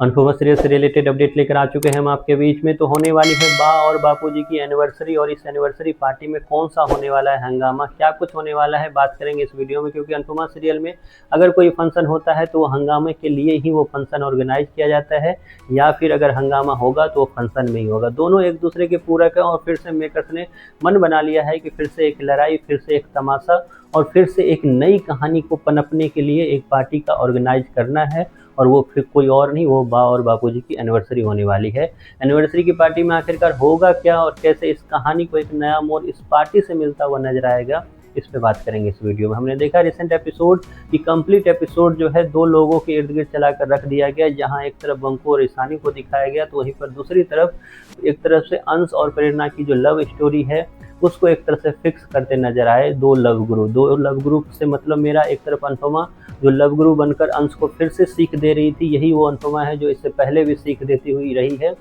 Anupama serial से related update लेकर आ चुके हैं हम आपके बीच में। तो होने वाली है बा और बापूजी की एनिवर्सरी, और इस एनिवर्सरी पार्टी में कौन सा होने वाला है हंगामा, क्या कुछ होने वाला है, बात करेंगे इस वीडियो में। क्योंकि अनुपमा सीरियल में अगर कोई फंक्शन होता है तो वो हंगामे के लिए ही वो फंक्शन ऑर्गेनाइज किया जाता है, या फिर अगर हंगामा होगा तो वो फंक्शन में ही होगा। दोनों एक दूसरे के पूरक है, और फिर से मेकर्स ने मन बना लिया है कि फिर से एक लड़ाई, फिर से एक तमाशा, और फिर से एक नई कहानी को पनपने के लिए एक पार्टी का ऑर्गेनाइज करना है। और वो फिर कोई और नहीं, वो बा और बापूजी की एनिवर्सरी होने वाली है। एनिवर्सरी की पार्टी में आखिरकार होगा क्या, और कैसे इस कहानी को एक नया मोड़ इस पार्टी से मिलता हुआ नजर आएगा, इस पे बात करेंगे इस वीडियो में। हमने देखा रिसेंट एपिसोड की कंप्लीट एपिसोड जो है दो लोगों के इर्द गिर्द चलाकर रख दिया गया, जहां एक तरफ बंकू और ईशानी को दिखाया गया, तो वहीं पर दूसरी तरफ एक तरफ से अंश और प्रेरणा की जो लव स्टोरी है उसको एक तरह से फिक्स करते नजर आए दो लव गुरु से मतलब मेरा एक तरफ अनुपमा जो लव गुरु बनकर अंश को फिर से सीख दे रही थी, यही वो अनुपमा है जो इससे पहले भी सीख देती हुई रही है,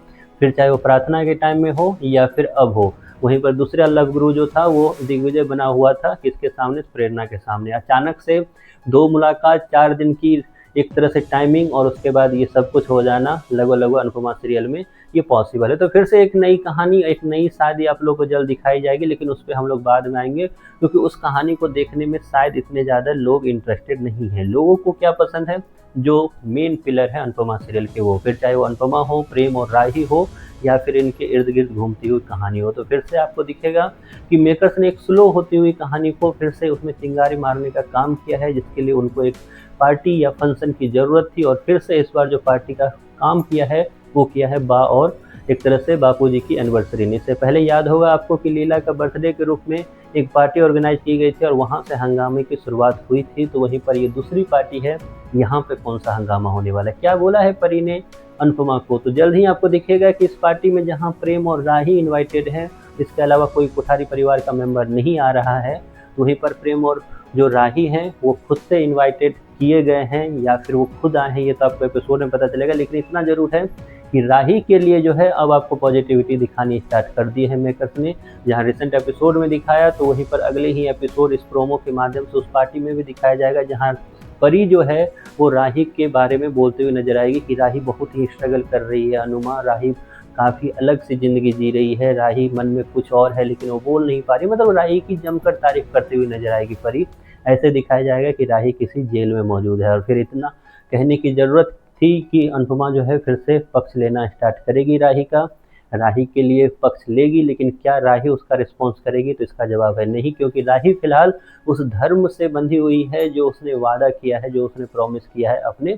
फिर चाहे वो प्रार्थना के टाइम में हो या फिर अब हो। वहीं पर दूसरा लव गुरु जो था वो दिग्विजय बना हुआ था, किसके सामने, प्रेरणा के सामने। अचानक से दो मुलाकात, 4 दिन की एक तरह से टाइमिंग, और उसके बाद ये सब कुछ हो जाना लगभग लगभग अनुपमा सीरियल में ये पॉसिबल है। तो फिर से एक नई कहानी, एक नई शादी आप लोग को जल्द दिखाई जाएगी, लेकिन उस पर हम लोग बाद में आएंगे, क्योंकि उस कहानी को देखने में शायद इतने ज़्यादा लोग इंटरेस्टेड नहीं हैं। लोगों को क्या पसंद है, जो मेन पिलर है अनुपमा सीरियल के, वो फिर चाहे वो अनुपमा हो, प्रेम और राही हो, या फिर इनके इर्द गिर्द घूमती हुई कहानी हो। तो फिर से आपको दिखेगा कि मेकर्स ने एक स्लो होती हुई कहानी को फिर से उसमें चिंगारी मारने का काम किया है, जिसके लिए उनको एक पार्टी या फंक्शन की ज़रूरत थी। और फिर से इस बार जो पार्टी का काम किया है वो किया है बा और एक तरह से बापूजी की एनिवर्सरी ने। इससे पहले याद होगा आपको कि लीला का बर्थडे के रूप में एक पार्टी ऑर्गेनाइज की गई थी, और वहाँ से हंगामे की शुरुआत हुई थी। तो वहीं पर ये दूसरी पार्टी है, यहाँ पे कौन सा हंगामा होने वाला है, क्या बोला है परी ने अनुपमा को, तो जल्द ही आपको दिखेगा कि इस पार्टी में जहाँ प्रेम और राही इन्वाइटेड है, इसके अलावा कोई कोठारी परिवार का मेंबर नहीं आ रहा है। वहीं पर प्रेम और जो राही हैं वो खुद से इन्वाइटेड किए गए हैं, या फिर वो खुद आए हैं, ये तो आपको एपिसोड में पता चलेगा। लेकिन इतना जरूर है कि राही के लिए जो है अब आपको पॉजिटिविटी दिखानी स्टार्ट कर दी है मेकर्स ने। जहां रिसेंट एपिसोड में दिखाया, तो वहीं पर अगले ही एपिसोड इस प्रोमो के माध्यम से उस पार्टी में भी दिखाया जाएगा, जहां परी जो है वो राही के बारे में बोलते हुए नजर आएगी कि राही बहुत ही स्ट्रगल कर रही है, अनुमा राही काफ़ी अलग सी ज़िंदगी जी रही है, राही मन में कुछ और है लेकिन वो बोल नहीं पा रही, मतलब राही की जमकर तारीफ करते हुए नजर आएगी परी। ऐसे दिखाया जाएगा कि राही किसी जेल में मौजूद है, और फिर इतना कहने की ज़रूरत थी कि अनुपमा जो है फिर से पक्ष लेना स्टार्ट करेगी राही का, राही के लिए पक्ष लेगी। लेकिन क्या राही उसका रिस्पॉन्स करेगी, तो इसका जवाब है नहीं, क्योंकि राही फिलहाल उस धर्म से बंधी हुई है जो उसने वादा किया है, जो उसने प्रॉमिस किया है अपने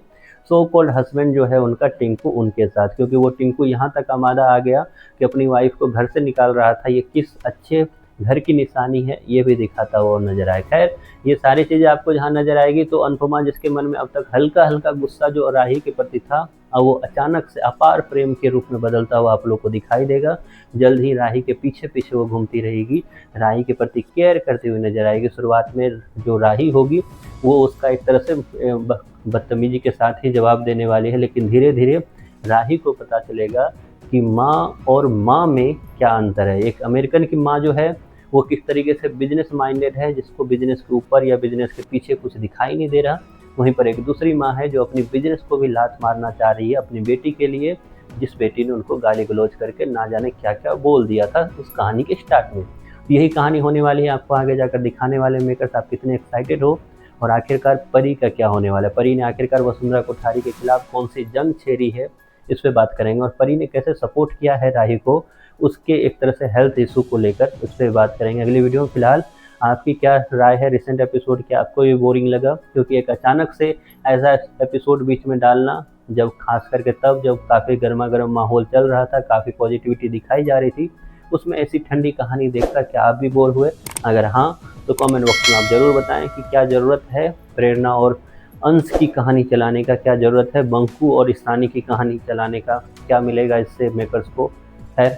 सो कॉल्ड हस्बैंड जो है उनका, टिंकू, उनके साथ। क्योंकि वो टिंकू यहाँ तक आमादा आ गया कि अपनी वाइफ को घर से निकाल रहा था, ये किस अच्छे घर की निशानी है ये भी दिखाता हुआ नजर आए। खैर ये सारी चीज़ें आपको जहाँ नजर आएगी, तो अनुपमा जिसके मन में अब तक हल्का हल्का गुस्सा जो राही के प्रति था, अब वो अचानक से अपार प्रेम के रूप में बदलता हुआ आप लोग को दिखाई देगा। जल्द ही राही के पीछे पीछे वो घूमती रहेगी, राही के प्रति केयर करते हुए नजर आएगी। शुरुआत में जो राही होगी वो उसका एक तरह से बदतमीजी के साथ ही जवाब देने वाली है, लेकिन धीरे धीरे राही को पता चलेगा कि माँ और माँ में क्या अंतर है। एक अमेरिकन की माँ जो है वो किस तरीके से बिजनेस माइंडेड है, जिसको बिजनेस के ऊपर या बिजनेस के पीछे कुछ दिखाई नहीं दे रहा। वहीं पर एक दूसरी माँ है जो अपनी बिजनेस को भी लात मारना चाह रही है अपनी बेटी के लिए, जिस बेटी ने उनको गाली गलौज करके ना जाने क्या क्या बोल दिया था उस कहानी के स्टार्ट में। यही कहानी होने वाली है, आपको आगे जाकर दिखाने वाले मेकर्स। आप कितने एक्साइटेड हो, और आखिरकार परी का क्या होने वाला है, परी ने आखिरकार वसुंधरा कोठारी के खिलाफ कौन सी जंग छेड़ी है, इस पर बात करेंगे। और परी ने कैसे सपोर्ट किया है राही को उसके एक तरह से हेल्थ इशू को लेकर, उस पर बात करेंगे अगली वीडियो में। फिलहाल आपकी क्या राय है रिसेंट एपिसोड, क्या आपको ये बोरिंग लगा, क्योंकि एक अचानक से ऐसा एपिसोड बीच में डालना, जब खास करके तब जब काफ़ी गर्मा गर्म माहौल चल रहा था, काफ़ी पॉजिटिविटी दिखाई जा रही थी, उसमें ऐसी ठंडी कहानी देखकर क्या आप भी बोर हुए? अगर हाँ तो कमेंट बॉक्स में आप ज़रूर बताएं कि क्या ज़रूरत है प्रेरणा और अंश की कहानी चलाने का, क्या ज़रूरत है बंकू और ईशानी की कहानी चलाने का, क्या मिलेगा इससे मेकर्स को।